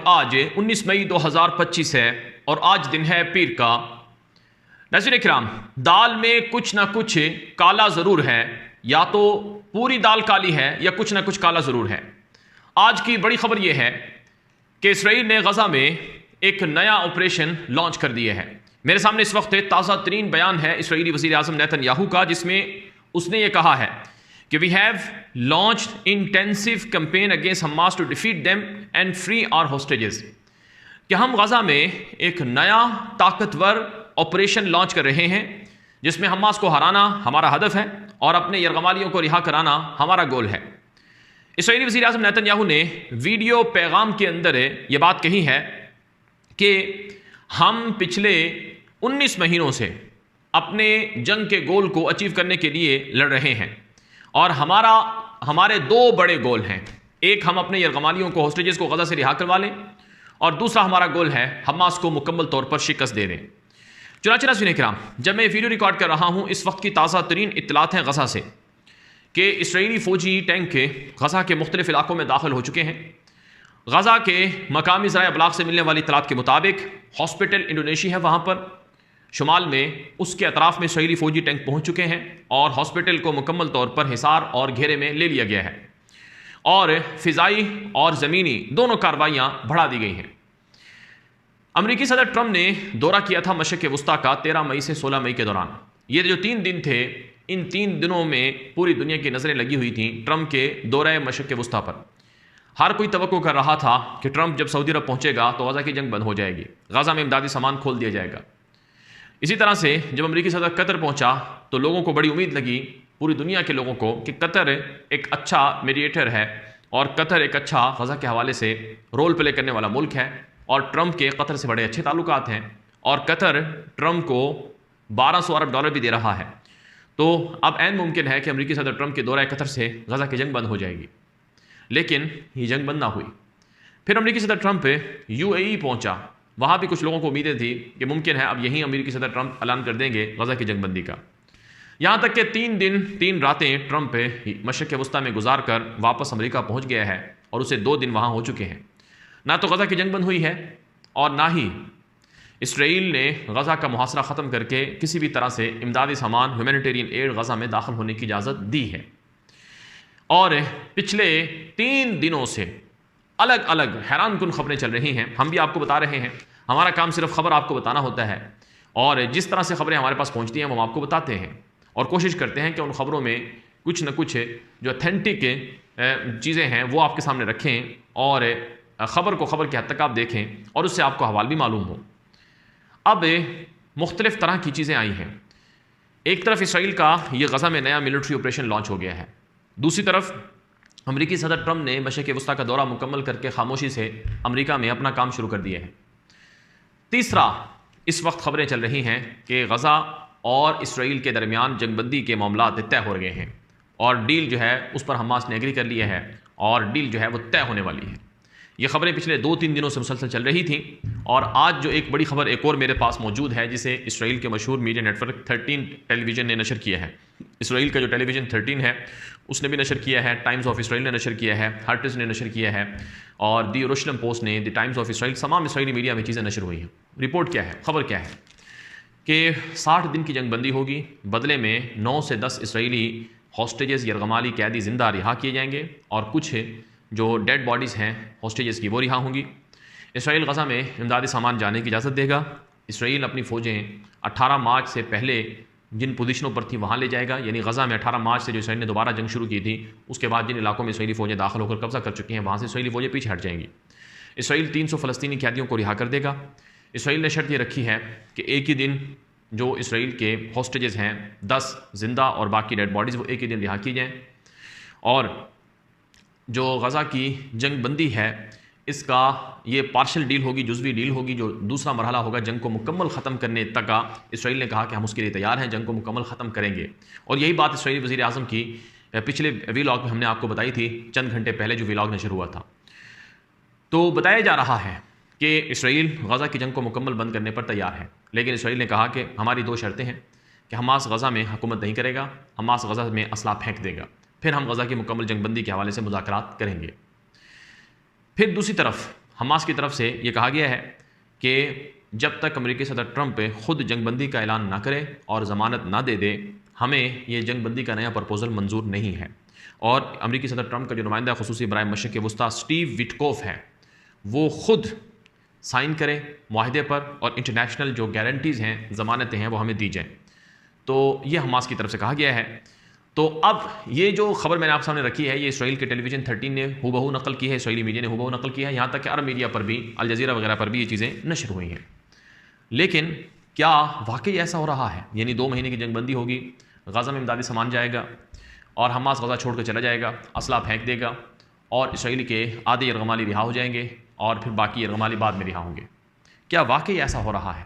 آج 19 مئی 2025 ہے اور آج دن ہے پیر کا۔ ناظرین کرام، دال میں کچھ نہ کچھ کالا ضرور ہے، یا تو پوری دال کالی ہے یا کچھ نہ کچھ کالا ضرور ہے۔ آج کی بڑی خبر یہ ہے کہ اسرائیل نے غزہ میں ایک نیا آپریشن لانچ کر دیا ہے۔ میرے سامنے اس وقت تازہ ترین بیان ہے اسرائیلی وزیر اعظم نیتن یاہو کا، جس میں اس نے یہ کہا ہے کہ we have launched intensive campaign against Hamas to defeat them and free our hostages, کہ ہم غزہ میں ایک نیا طاقتور آپریشن لانچ کر رہے ہیں جس میں حماس کو ہرانا ہمارا ہدف ہے اور اپنے یرغمالیوں کو رہا کرانا ہمارا گول ہے۔ اسرائیلی وزیر اعظم نیتن یاہو نے ویڈیو پیغام کے اندر یہ بات کہی ہے کہ ہم پچھلے 19 مہینوں سے اپنے جنگ کے گول کو اچیو کرنے کے لیے لڑ رہے ہیں، اور ہمارے دو بڑے گول ہیں۔ ایک، ہم اپنے یرغمالیوں کو، ہوسٹیجز کو غزہ سے رہا کروا لیں، اور دوسرا ہمارا گول ہے حماس کو مکمل طور پر شکست دے دیں۔ چنانچہ ناظرین کرام، جب میں ویڈیو ریکارڈ کر رہا ہوں، اس وقت کی تازہ ترین اطلاعات ہیں غزہ سے کہ اسرائیلی فوجی ٹینک غزہ کے مختلف علاقوں میں داخل ہو چکے ہیں۔ غزہ کے مقامی ذرائع ابلاغ سے ملنے والی اطلاعات کے مطابق ہاسپٹل انڈونیشی ہے وہاں پر شمال میں، اس کے اطراف میں اسرائیلی فوجی ٹینک پہنچ چکے ہیں اور ہاسپٹل کو مکمل طور پر حصار اور گھیرے میں لے لیا گیا ہے، اور فضائی اور زمینی دونوں کارروائیاں بڑھا دی گئی ہیں۔ امریکی صدر ٹرمپ نے دورہ کیا تھا مشرق وسطیٰ کا 13 مئی سے 16 مئی کے دوران۔ یہ جو 3 دن تھے، ان 3 دنوں میں پوری دنیا کی نظریں لگی ہوئی تھیں ٹرمپ کے دورہ مشرق وسطیٰ پر۔ ہر کوئی توقع کر رہا تھا کہ ٹرمپ جب سعودی عرب پہنچے گا تو غزہ کی جنگ بند ہو جائے گی، غزہ میں امدادی سامان کھول دیا جائے گا۔ اسی طرح سے جب امریکی صدر قطر پہنچا تو لوگوں کو بڑی امید لگی، پوری دنیا کے لوگوں کو، کہ قطر ایک اچھا میڈیٹر ہے اور قطر ایک اچھا غزہ کے حوالے سے رول پلے کرنے والا ملک ہے، اور ٹرمپ کے قطر سے بڑے اچھے تعلقات ہیں، اور قطر ٹرمپ کو $1200 ارب بھی دے رہا ہے۔ تو اب عین ممکن ہے کہ امریکی صدر ٹرمپ کے دورہ قطر سے غزہ کی جنگ بند ہو جائے گی، لیکن یہ جنگ بند نہ ہوئی۔ پھر امریکی صدر ٹرمپ UAE پہنچا، وہاں بھی کچھ لوگوں کو امیدیں تھی کہ ممکن ہے اب یہیں امریکی صدر ٹرمپ اعلان کر دیں گے غزہ کی جنگ بندی کا۔ یہاں تک کہ 3 دن 3 راتیں ٹرمپ مشرق وسطیٰ میں گزار کر واپس امریکہ پہنچ گیا ہے، اور اسے 2 دن وہاں ہو چکے ہیں۔ نہ تو غزہ کی جنگ بند ہوئی ہے، اور نہ ہی اسرائیل نے غزہ کا محاصرہ ختم کر کے کسی بھی طرح سے امدادی سامان، ہیومینیٹیرین ایڈ غزہ میں داخل ہونے کی اجازت دی ہے۔ اور پچھلے 3 دنوں سے الگ الگ حیران کن خبریں چل رہی ہیں، ہم بھی آپ کو بتا رہے ہیں۔ ہمارا کام صرف خبر آپ کو بتانا ہوتا ہے، اور جس طرح سے خبریں ہمارے پاس پہنچتی ہیں وہ ہم آپ کو بتاتے ہیں، اور کوشش کرتے ہیں کہ ان خبروں میں کچھ نہ کچھ جو اتھینٹک چیزیں ہیں وہ آپ کے سامنے رکھیں، اور خبر کو خبر کی حد تک آپ دیکھیں، اور اس سے آپ کو حوال بھی معلوم ہو۔ اب مختلف طرح کی چیزیں آئی ہیں۔ ایک طرف اسرائیل کا یہ غزہ میں نیا ملٹری آپریشن لانچ ہو گیا ہے، دوسری طرف امریکی صدر ٹرمپ نے مشرق وسطیٰ کا دورہ مکمل کر کے خاموشی سے امریکہ میں اپنا کام شروع کر دیا ہے۔ تیسرا، اس وقت خبریں چل رہی ہیں کہ غزہ اور اسرائیل کے درمیان جنگ بندی کے معاملات طے ہو گئے ہیں، اور ڈیل جو ہے اس پر حماس نے ایگری کر لیا ہے، اور ڈیل جو ہے وہ طے ہونے والی ہے۔ یہ خبریں پچھلے 2-3 دنوں سے مسلسل چل رہی تھیں، اور آج جو ایک بڑی خبر ایک اور میرے پاس موجود ہے، جسے اسرائیل کے مشہور میڈیا نیٹ ورک 13 ٹیلی ویژن نے نشر کیا ہے۔ اسرائیل کا جو ٹیلی ویژن 13 ہے اس نے بھی نشر کیا ہے، ٹائمز آف اسرائیل نے نشر کیا ہے، ہرٹز نے نشر کیا ہے، اور دی یروشلم پوسٹ نے، دی ٹائمز آف اسرائیل، تمام اسرائیلی میڈیا میں چیزیں نشر ہوئی ہیں۔ رپورٹ کیا ہے، خبر کیا ہے کہ 60 دن کی جنگ بندی ہوگی، بدلے میں 9 سے 10 اسرائیلی ہاسٹیجز، یرغمالی قیدی زندہ رہا کیے جائیں گے، اور کچھ جو ڈیڈ باڈیز ہیں ہاسٹیجز کی وہ رہا ہوں گی۔ اسرائیل غزہ میں امدادی سامان جانے کی اجازت دے گا۔ اسرائیل اپنی فوجیں 18 مارچ سے پہلے جن پوزیشنوں پر تھی وہاں لے جائے گا، یعنی غزہ میں 18 مارچ سے جو اسرائیل نے دوبارہ جنگ شروع کی تھی، اس کے بعد جن علاقوں میں اسرائیلی فوجیں داخل ہو کر قبضہ کر چکی ہیں وہاں سے اسرائیلی فوجیں پیچھے ہٹ جائیں گی۔ اسرائیل 300 فلسطینی قیدیوں کو رہا کر دے گا۔ اسرائیل نے شرط یہ رکھی ہے کہ ایک ہی دن جو اسرائیل کے ہاسٹیجز ہیں 10 زندہ اور باقی ڈیڈ باڈیز وہ ایک ہی دن رہا کی جائیں، اور جو غزہ کی جنگ بندی ہے اس کا یہ پارشل ڈیل ہوگی، جزوی ڈیل ہوگی، جو دوسرا مرحلہ ہوگا جنگ کو مکمل ختم کرنے تک کا۔ اسرائیل نے کہا کہ ہم اس کے لیے تیار ہیں، جنگ کو مکمل ختم کریں گے، اور یہی بات اسرائیلی وزیر اعظم کی پچھلے ویلاگ میں ہم نے آپ کو بتائی تھی، چند گھنٹے پہلے جو ویلاگ نشر ہوا تھا۔ تو بتایا جا رہا ہے کہ اسرائیل غزہ کی جنگ کو مکمل بند کرنے پر تیار ہے، لیکن اسرائیل نے کہا کہ ہماری 2 شرطیں ہیں کہ حماس غزہ میں حکومت نہیں کرے گا، حماس غزہ میں اسلحہ پھینک دے گا، پھر ہم غزہ کی مکمل جنگ بندی کے حوالے سے مذاکرات کریں گے۔ پھر دوسری طرف حماس کی طرف سے یہ کہا گیا ہے کہ جب تک امریکی صدر ٹرمپ خود جنگ بندی کا اعلان نہ کرے اور ضمانت نہ دے ہمیں یہ جنگ بندی کا نیا پرپوزل منظور نہیں ہے۔ اور امریکی صدر ٹرمپ کا جو نمائندہ خصوصی برائے مشرق وسطیٰ اسٹیو وٹکوف ہے، وہ خود سائن کرے معاہدے پر اور انٹرنیشنل جو گارنٹیز ہیں، ضمانتیں ہیں، وہ ہمیں دی جائیں۔ تو یہ حماس کی طرف سے کہا گیا ہے۔ تو اب یہ جو خبر میں نے آپ سامنے رکھی ہے، یہ اسرائیل کے ٹیلی ویژن 13 نے ہو نقل کی ہے، اسرائیلی میڈیا نے ہو نقل کی ہے، یہاں تک کہ عرب میڈیا پر بھی، الجزیرہ وغیرہ پر بھی یہ چیزیں نشر ہوئی ہیں۔ لیکن کیا واقعی ایسا ہو رہا ہے؟ یعنی 2 مہینے کی جنگ بندی ہوگی، غزہ میں امدادی سامان جائے گا اور حماس غزہ چھوڑ کر چلا جائے گا، اسلحہ پھینک دے گا اور اسرائیل کے آدھے یرغمالی رہا ہو جائیں گے اور پھر باقی یرغمالی بعد میں رہا ہوں گے؟ کیا واقعی ایسا ہو رہا ہے؟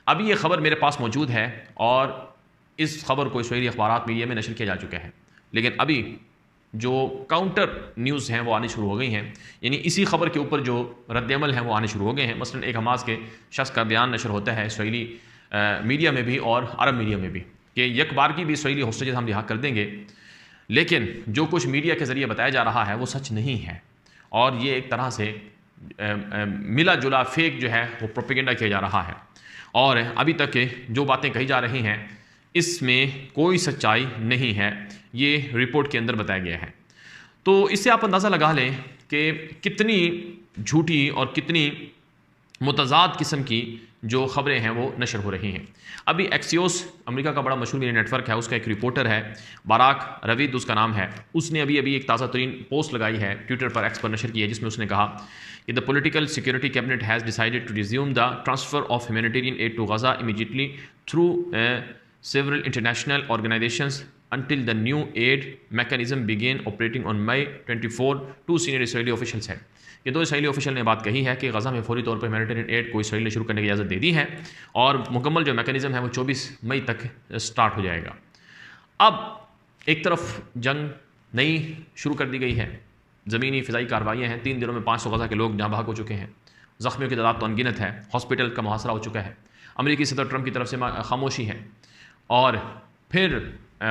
ابھی یہ خبر میرے پاس موجود ہے اور اس خبر کو اسرائیلی اخبارات میڈیا میں نشر کیا جا چکا ہے، لیکن ابھی جو کاؤنٹر نیوز ہیں وہ آنی شروع ہو گئی ہیں، یعنی اسی خبر کے اوپر جو رد عمل ہیں وہ آنے شروع ہو گئے ہیں۔ مثلا ایک حماس کے شخص کا بیان نشر ہوتا ہے اسرائیلی میڈیا میں بھی اور عرب میڈیا میں بھی کہ یک بار کی بھی اسرائیلی ہوسٹیجز ہم رہا کر دیں گے، لیکن جو کچھ میڈیا کے ذریعے بتایا جا رہا ہے وہ سچ نہیں ہے، اور یہ ایک طرح سے ملا جلا فیک جو ہے وہ پروپیگنڈا کیا جا رہا ہے، اور ابھی تک جو باتیں کہی جا رہی ہیں اس میں کوئی سچائی نہیں ہے، یہ رپورٹ کے اندر بتایا گیا ہے۔ تو اس سے آپ اندازہ لگا لیں کہ کتنی جھوٹی اور کتنی متضاد قسم کی جو خبریں ہیں وہ نشر ہو رہی ہیں۔ ابھی ایکسیوس امریکہ کا بڑا مشہور میڈیا نیٹ ورک ہے، اس کا ایک رپورٹر ہے باراک روید اس کا نام ہے، اس نے ابھی ایک تازہ ترین پوسٹ لگائی ہے ٹویٹر پر، ایکس پر نشر کی ہے، جس میں اس نے کہا کہ the political security cabinet has decided to resume the transfer of humanitarian aid to Gaza immediately through several international organizations until the new aid mechanism began operating on May 24, 2 senior Israeli officials said۔ یہ 2 اسرائیلی official نے بات کہی ہے کہ غزہ میں فوری طور پر humanitarian add کو اسرائیل نے شروع کرنے کی اجازت دے دی ہے اور مکمل جو میکانزم ہے وہ 24 مئی تک سٹارٹ ہو جائے گا۔ اب ایک طرف جنگ نئی شروع کر دی گئی ہے، زمینی فضائی کارروائیاں ہیں، 3 دنوں میں 500 غزہ کے لوگ جہاں بحق ہو چکے ہیں، زخمیوں کی تعداد تو انگنت ہے، ہاسپٹل کا محاصرہ ہو چکا ہے، امریکی صدر ٹرمپ کی طرف سے خاموشی ہے، اور پھر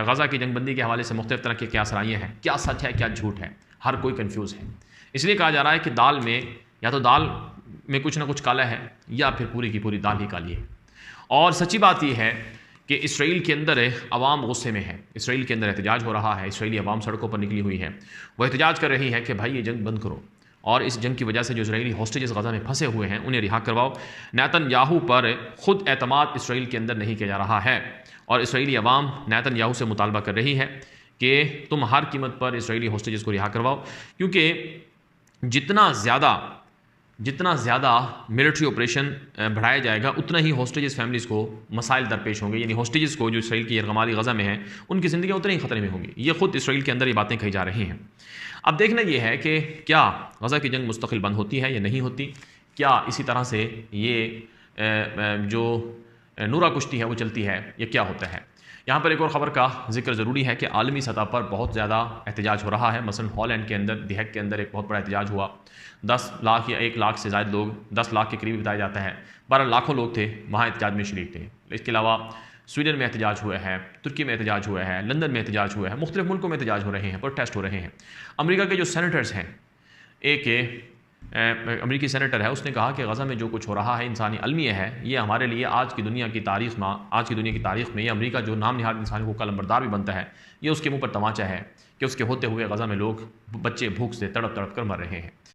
غزہ کی جنگ بندی کے حوالے سے مختلف طرح کے قیاس رائیاں ہیں، کیا سچ ہے کیا جھوٹ ہے، ہر کوئی کنفیوز ہے۔ اس لیے کہا جا رہا ہے کہ دال میں یا تو دال میں کچھ نہ کچھ کالا ہے یا پھر پوری کی پوری دال ہی کالی ہے۔ اور سچی بات یہ ہے کہ اسرائیل کے اندر عوام غصے میں ہے، اسرائیل کے اندر احتجاج ہو رہا ہے، اسرائیلی عوام سڑکوں پر نکلی ہوئی ہے، وہ احتجاج کر رہی ہے کہ بھائی یہ جنگ بند کرو، اور اس جنگ کی وجہ سے جو اسرائیلی ہاسٹیجز غزہ میں پھنسے ہوئے ہیں انہیں رہا کرواؤ۔ نیتن یاہو پر خود اعتماد اسرائیل کے اندر نہیں کیا جا رہا ہے، اور اسرائیلی عوام نیتن یاہو سے مطالبہ کر رہی ہے کہ تم ہر قیمت پر اسرائیلی ہاسٹیجز کو رہا کرواؤ، کیونکہ جتنا زیادہ ملٹری آپریشن بڑھایا جائے گا اتنا ہی ہاسٹیجز فیملیز کو مسائل درپیش ہوں گے، یعنی ہاسٹیجز کو جو اسرائیل کی یرغمالی غزہ میں ہیں ان کی زندگیاں اتنے ہی خطرے میں ہوں گی۔ یہ خود اسرائیل کے اندر یہ باتیں کہی جا رہی ہیں۔ اب دیکھنا یہ ہے کہ کیا غزہ کی جنگ مستقل بند ہوتی ہے یا نہیں ہوتی، کیا اسی طرح سے یہ جو نورہ کشتی ہے وہ چلتی ہے، یہ کیا ہوتا ہے۔ یہاں پر ایک اور خبر کا ذکر ضروری ہے کہ عالمی سطح پر بہت زیادہ احتجاج ہو رہا ہے، مثلا ہالینڈ کے اندر دیہک کے اندر ایک بہت بڑا احتجاج ہوا، 10 لاکھ یا 1 لاکھ سے زائد لوگ، 10 لاکھ کے قریب بتایا جاتا ہے، 12 لاکھوں لوگ تھے وہاں احتجاج میں شریک تھے۔ اس کے علاوہ سویڈن میں احتجاج ہوا ہے، ترکی میں احتجاج ہوا ہے، لندن میں احتجاج ہوا ہے، مختلف ملکوں میں احتجاج ہو رہے ہیں، پروٹیسٹ ہو رہے ہیں۔ امریکہ کے جو سینیٹرز ہیں، ایک امریکی سینیٹر ہے، اس نے کہا کہ غزہ میں جو کچھ ہو رہا ہے انسانی المیہ ہے، یہ ہمارے لیے آج کی دنیا کی تاریخ میں یہ امریکہ جو نام نہاد انسانی حقوق کا لمبردار بھی بنتا ہے، یہ اس کے منہ پر تماچا ہے کہ اس کے ہوتے ہوئے غزہ میں لوگ، بچے بھوک سے تڑپ تڑپ کر مر رہے ہیں۔